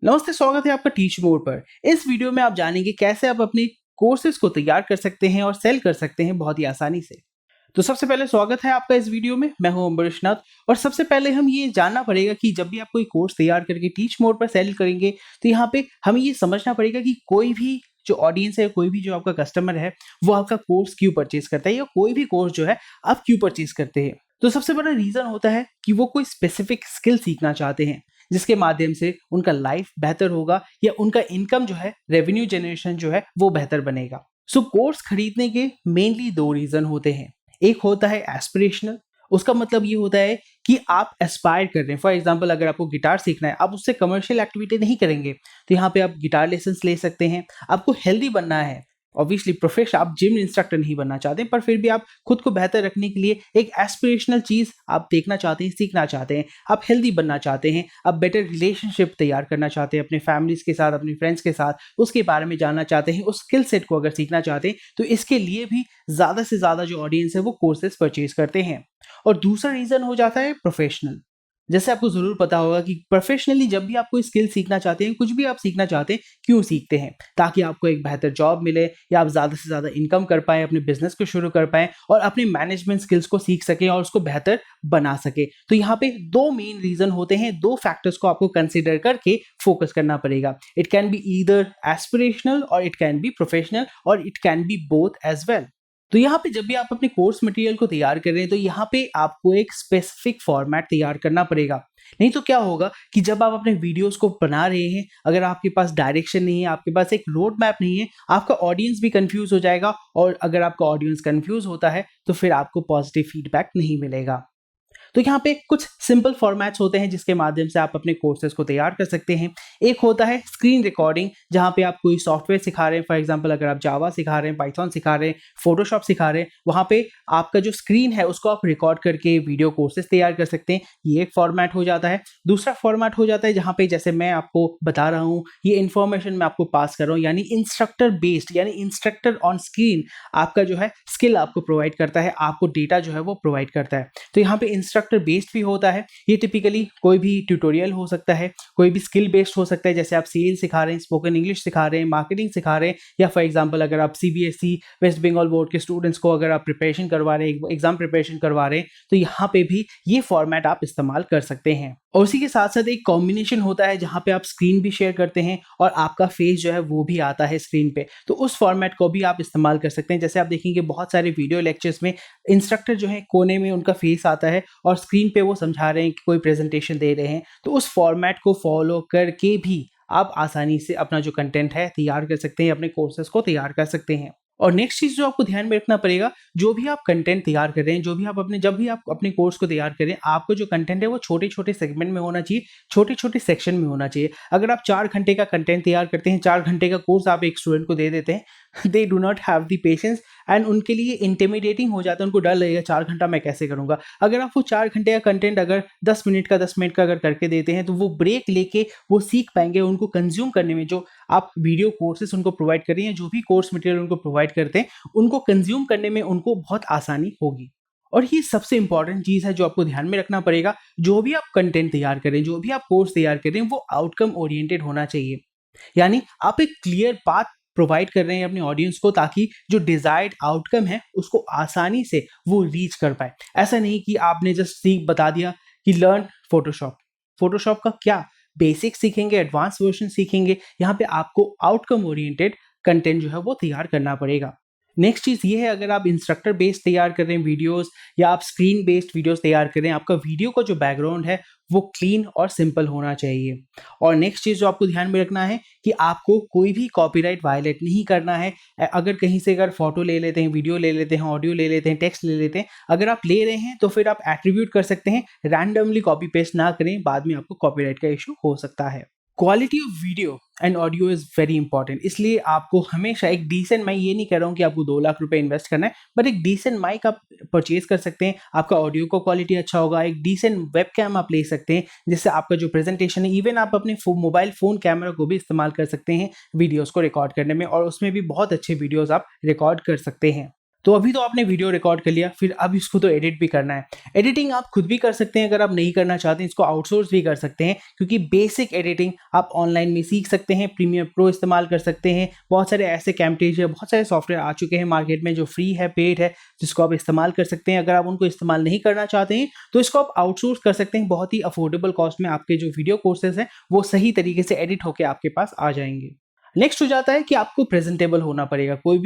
नमस्ते, स्वागत है आपका टीच मोड पर। इस वीडियो में आप जानेंगे कैसे आप अपने कोर्सेज को तैयार कर सकते हैं और सेल कर सकते हैं बहुत ही आसानी से। तो सबसे पहले स्वागत है आपका इस वीडियो में। मैं हूं अम्बरीश नाथ और सबसे पहले हम ये जानना पड़ेगा कि जब भी आप कोई कोर्स तैयार करके टीच मोड पर सेल करेंगे तो यहाँ पे हमें ये समझना पड़ेगा कि कोई भी जो ऑडियंस है, कोई भी जो आपका कस्टमर है, वो आपका कोर्स क्यों परचेज करता है या कोई भी कोर्स जो है आप क्यों परचेज करते हैं। तो सबसे बड़ा रीजन होता है कि वो कोई स्पेसिफिक स्किल सीखना चाहते हैं जिसके माध्यम से उनका लाइफ बेहतर होगा या उनका इनकम जो है, रेवेन्यू जनरेशन जो है वो बेहतर बनेगा। सो कोर्स खरीदने के मेनली दो रीजन होते हैं। एक होता है एस्पिरेशनल। उसका मतलब ये होता है कि आप एस्पायर कर रहे हैं। फॉर एग्जांपल, अगर आपको गिटार सीखना है, आप उससे कमर्शियल एक्टिविटी नहीं करेंगे तो यहाँ पे आप गिटार लेसन ले सकते हैं। आपको हेल्दी बनना है, ऑब्वियसली प्रोफेशनल, आप जिम इंस्ट्रक्टर नहीं बनना चाहते, पर फिर भी आप खुद को बेहतर रखने के लिए एक एस्पिरेशनल चीज आप देखना चाहते हैं, सीखना चाहते हैं। आप हेल्दी बनना चाहते हैं, आप बेटर रिलेशनशिप तैयार करना चाहते हैं अपने फैमिलीज के साथ, अपने फ्रेंड्स के साथ, उसके बारे में जानना चाहते हैं, उस स्किल सेट को अगर सीखना चाहते हैं तो इसके लिए भी ज्यादा से ज्यादा जो ऑडियंस है वो कोर्सेज परचेज करते हैं। और दूसरा रीजन हो जाता है प्रोफेशनल। जैसे आपको जरूर पता होगा कि प्रोफेशनली जब भी आप कोई स्किल सीखना चाहते हैं, कुछ भी आप सीखना चाहते हैं, क्यों सीखते हैं? ताकि आपको एक बेहतर जॉब मिले या आप ज़्यादा से ज़्यादा इनकम कर पाएँ, अपने बिजनेस को शुरू कर पाएँ और अपने मैनेजमेंट स्किल्स को सीख सकें और उसको बेहतर बना सके। तो यहाँ पे दो मेन रीजन होते हैं, दो फैक्टर्स को आपको कंसिडर करके फोकस करना पड़ेगा। It can be either aspirational और इट कैन बी प्रोफेशनल और it can be both as well. तो यहाँ पे जब भी आप अपने कोर्स मटेरियल को तैयार कर रहे हैं तो यहाँ पे आपको एक स्पेसिफिक फॉर्मेट तैयार करना पड़ेगा। नहीं तो क्या होगा कि जब आप अपने वीडियोस को बना रहे हैं, अगर आपके पास डायरेक्शन नहीं है, आपके पास एक रोड मैप नहीं है, आपका ऑडियंस भी कंफ्यूज हो जाएगा और अगर आपका ऑडियंस कंफ्यूज होता है तो फिर आपको पॉजिटिव फीडबैक नहीं मिलेगा। तो यहाँ पे कुछ सिंपल फॉर्मेट्स होते हैं जिसके माध्यम से आप अपने कोर्सेज को तैयार कर सकते हैं। एक होता है स्क्रीन रिकॉर्डिंग, जहाँ पे आप कोई सॉफ्टवेयर सिखा रहे हैं। फॉर एग्जांपल, अगर आप जावा सिखा रहे हैं, पाइथन सिखा रहे हैं, फोटोशॉप सिखा रहे हैं, वहाँ पे आपका जो स्क्रीन है उसको आप रिकॉर्ड करके वीडियो कोर्सेज तैयार कर सकते हैं। ये एक फॉर्मेट हो जाता है। दूसरा फॉर्मेट हो जाता है जहाँ पे जैसे मैं आपको बता रहा हूँ, ये इन्फॉर्मेशन मैं आपको पास कर रहा हूँ, यानी इंस्ट्रक्टर बेस्ड, यानी इंस्ट्रक्टर ऑन स्क्रीन आपका जो है स्किल आपको प्रोवाइड करता है, आपको डेटा जो है वो प्रोवाइड करता है। तो यहाँ पे इंस्ट्रक्टर बेस्ड भी होता है। ये टिपिकली कोई भी ट्यूटोरियल हो सकता है, कोई भी स्किल बेस्ड हो सकता है, जैसे आप सेल्स सिखा रहे हैं, स्पोकन इंग्लिश सिखा रहे हैं, मार्केटिंग सिखा रहे हैं, या फॉर एग्जांपल अगर आप सीबीएसई वेस्ट बंगाल बोर्ड के स्टूडेंट्स को अगर आप प्रिपरेशन करवा रहे हैं, एग्जाम प्रिपरेशन करवा रहे हैं, तो यहाँ पे भी ये फॉर्मेट आप इस्तेमाल कर सकते हैं। और उसी के साथ साथ एक कॉम्बिनेशन होता है जहाँ पे आप स्क्रीन भी शेयर करते हैं और आपका फेस जो है वो भी आता है स्क्रीन पे, तो उस फॉर्मेट को भी आप इस्तेमाल कर सकते हैं। जैसे आप देखेंगे बहुत सारे वीडियो लेक्चर्स में इंस्ट्रक्टर जो है कोने में उनका फेस आता है और स्क्रीन पे वो समझा रहे हैं कि कोई प्रेजेंटेशन दे रहे हैं। तो उस फॉर्मेट को फॉलो करके भी आप आसानी से अपना जो कंटेंट है तैयार कर सकते हैं, अपने कोर्सेज को तैयार कर सकते हैं। और नेक्स्ट चीज जो आपको ध्यान में रखना पड़ेगा, जो भी आप कंटेंट तैयार कर रहे हैं, जब भी आप अपने कोर्स को तैयार करें, आपको जो कंटेंट है वो छोटे छोटे सेगमेंट में होना चाहिए, छोटे छोटे सेक्शन में होना चाहिए। अगर आप 4 घंटे का कंटेंट तैयार करते हैं, 4 घंटे का कोर्स आप एक स्टूडेंट को दे देते हैं, they do not have the patience and उनके लिए इंटिमिडेटिंग हो जाता है। उनको डर लगेगा 4 घंटा मैं कैसे करूंगा। अगर आप वो 4 घंटे का कंटेंट अगर 10 मिनट का अगर करके देते हैं तो वो ब्रेक लेके वो सीख पाएंगे। उनको कंज्यूम करने में, जो आप वीडियो कोर्सेज उनको प्रोवाइड कर रही हैं, जो भी कोर्स मटेरियल उनको प्रोवाइड करते हैं, उनको कंज्यूम करने में उनको बहुत आसानी होगी। और ये सबसे इंपॉर्टेंट चीज है जो आपको ध्यान में रखना पड़ेगा। जो भी आप कंटेंट तैयार करें, जो भी आप कोर्स तैयार करें, वो आउटकम ओरिएंटेड होना चाहिए। यानी आप एक क्लियर पाथ प्रोवाइड कर रहे हैं अपने ऑडियंस को, ताकि जो डिजायर्ड आउटकम है उसको आसानी से वो रीच कर पाए। ऐसा नहीं कि आपने जस्ट सीख बता दिया कि लर्न फोटोशॉप। फोटोशॉप का क्या बेसिक सीखेंगे, एडवांस वर्जन सीखेंगे। यहाँ पे आपको आउटकम ओरिएंटेड कंटेंट जो है वो तैयार करना पड़ेगा। नेक्स्ट चीज ये है, अगर आप इंस्ट्रक्टर बेस्ड तैयार कर रहे हैं वीडियोस या आप स्क्रीन बेस्ड वीडियोस तैयार कर रहे हैं, आपका वीडियो का जो बैकग्राउंड है वो क्लीन और सिंपल होना चाहिए। और नेक्स्ट चीज जो आपको ध्यान में रखना है कि आपको कोई भी कॉपीराइट वायलेट नहीं करना है। अगर कहीं से अगर फोटो ले लेते हैं, वीडियो ले लेते हैं, ऑडियो ले लेते हैं, टेक्स्ट ले लेते हैं, अगर आप ले रहे हैं तो फिर आप एट्रीब्यूट कर सकते हैं। रैंडमली कॉपी पेस्ट ना करें, बाद में आपको कॉपीराइट का इशू हो सकता है। Quality of video and audio is very important, इसलिए आपको हमेशा एक डिसेंट, मैं ये नहीं कह रहा हूँ कि आपको 2 लाख रुपए इन्वेस्ट करना है, बट एक डिसेंट माइक आप परचेज कर सकते हैं। आपका ऑडियो का क्वालिटी अच्छा होगा। एक डिसेंट वेब कैम आप ले सकते हैं जिससे आपका जो प्रेजेंटेशन है, इवन आप अपने मोबाइल फोन कैमरा को भी इस्तेमाल कर सकते हैं वीडियोस को रिकॉर्ड करने में, और उसमें भी बहुत अच्छे वीडियोस आप रिकॉर्ड कर सकते हैं। तो अभी तो आपने वीडियो रिकॉर्ड कर लिया, फिर अब इसको तो एडिट भी करना है। एडिटिंग आप खुद भी कर सकते हैं, अगर आप नहीं करना चाहते हैं इसको आउटसोर्स भी कर सकते हैं, क्योंकि बेसिक एडिटिंग आप ऑनलाइन में सीख सकते हैं। प्रीमियर प्रो इस्तेमाल कर सकते हैं। बहुत सारे ऐसे कैमटेसिया, बहुत सारे सॉफ्टवेयर आ चुके हैं मार्केट में जो फ्री है, पेड है, जिसको आप इस्तेमाल कर सकते हैं। अगर आप उनको इस्तेमाल नहीं करना चाहते हैं तो इसको आप आउटसोर्स कर सकते हैं। बहुत ही अफोर्डेबल कॉस्ट में आपके जो वीडियो कोर्सेज हैं वो सही तरीके से एडिट होकर आपके पास आ जाएंगे। नेक्स्ट हो जाता है कि आपको प्रेजेंटेबल होना पड़ेगा। कोई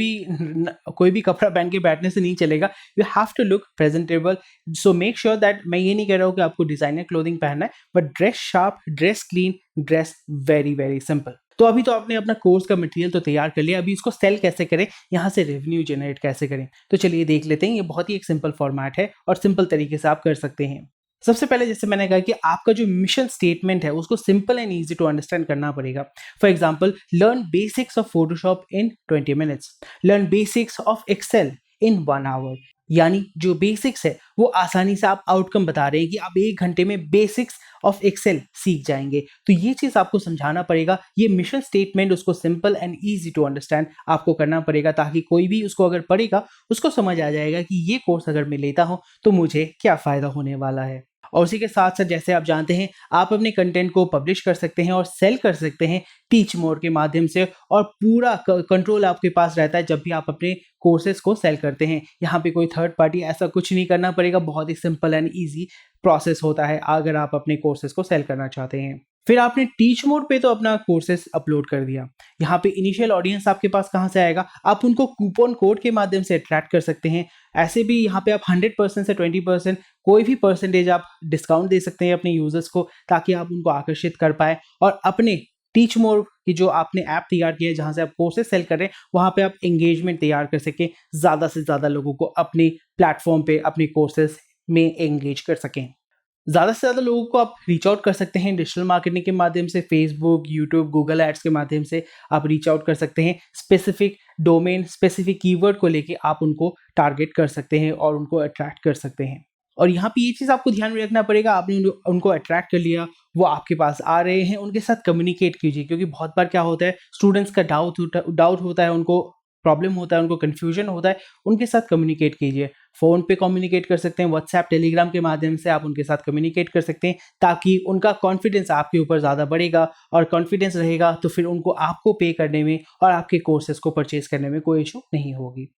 भी कपड़ा पहन के बैठने से नहीं चलेगा। You have to look presentable. So make sure that, मैं ये नहीं कह रहा हूँ कि आपको डिजाइनर क्लोथिंग पहनना है, but dress sharp, dress clean, dress very very simple. तो अभी तो आपने अपना कोर्स का मटेरियल तो तैयार कर लिया, अभी इसको सेल कैसे करें, यहाँ से रेवेन्यू जनरेट कैसे करें, तो चलिए देख लेते हैं। ये बहुत ही एक सिंपल फॉर्मेट है और सिंपल तरीके से आप कर सकते हैं। सबसे पहले जैसे मैंने कहा कि आपका जो मिशन स्टेटमेंट है उसको simple and easy to understand करना पड़ेगा। For example, learn basics of Photoshop in 20 minutes, learn basics of Excel in 1 hour. यानी जो बेसिक्स है वो आसानी से आप आउटकम बता रहे हैं कि आप 1 घंटे में बेसिक्स ऑफ एक्सेल सीख जाएंगे। तो ये चीज आपको समझाना पड़ेगा। ये मिशन स्टेटमेंट उसको simple and easy to understand आपको करना पड़ेगा, ताकि कोई भी उसको अगर पढ़ेगा उसको समझ आ जाएगा कि ये कोर्स अगर मैं लेता हूं तो मुझे क्या फायदा होने वाला है। और उसी के साथ साथ जैसे आप जानते हैं, आप अपने कंटेंट को पब्लिश कर सकते हैं और सेल कर सकते हैं टीच मोर के माध्यम से, और पूरा कंट्रोल आपके पास रहता है जब भी आप अपने कोर्सेज को सेल करते हैं। यहाँ पे कोई थर्ड पार्टी ऐसा कुछ नहीं करना पड़ेगा। बहुत ही सिंपल एंड ईजी प्रोसेस होता है अगर आप अपने कोर्सेज को सेल करना चाहते हैं। फिर आपने टीच मोड पे तो अपना कोर्सेज अपलोड कर दिया। यहाँ पे इनिशियल ऑडियंस आपके पास कहाँ से आएगा, आप उनको कूपन कोड के माध्यम से अट्रैक्ट कर सकते हैं। ऐसे भी यहाँ पे आप 100% से 20% कोई भी परसेंटेज आप डिस्काउंट दे सकते हैं अपने यूजर्स को, ताकि आप उनको आकर्षित कर पाए। और अपने टीच मोर की जो आपने ऐप तैयार किया है जहां से आप कोर्सेज सेल कर रहे हैं, वहां पे आप एंगेजमेंट तैयार कर सकें, ज्यादा से ज्यादा लोगों को अपने प्लेटफॉर्म पे अपने कोर्सेज में एंगेज कर सकें। ज़्यादा से ज़्यादा लोगों को आप रीच आउट कर सकते हैं डिजिटल मार्केटिंग के माध्यम से। फेसबुक, यूट्यूब, गूगल एड्स के माध्यम से आप रीच आउट कर सकते हैं। स्पेसिफिक डोमेन, स्पेसिफिक कीवर्ड को लेके आप उनको टारगेट कर सकते हैं और उनको अट्रैक्ट कर सकते हैं। और यहाँ पे ये चीज़ आपको ध्यान में रखना पड़ेगा, आपने उनको अट्रैक्ट कर लिया, वो आपके पास आ रहे हैं, उनके साथ कम्युनिकेट कीजिए। क्योंकि बहुत बार क्या होता है, स्टूडेंट्स का डाउट होता है, उनको प्रॉब्लम होता है, उनको कन्फ्यूजन होता है, उनके साथ कम्युनिकेट कीजिए। फ़ोन पे कम्युनिकेट कर सकते हैं, व्हाट्सएप, टेलीग्राम के माध्यम से आप उनके साथ कम्युनिकेट कर सकते हैं, ताकि उनका कॉन्फिडेंस आपके ऊपर ज़्यादा बढ़ेगा। और कॉन्फिडेंस रहेगा तो फिर उनको आपको पे करने में और आपके कोर्सेज़ को परचेज़ करने में कोई इशू नहीं होगी।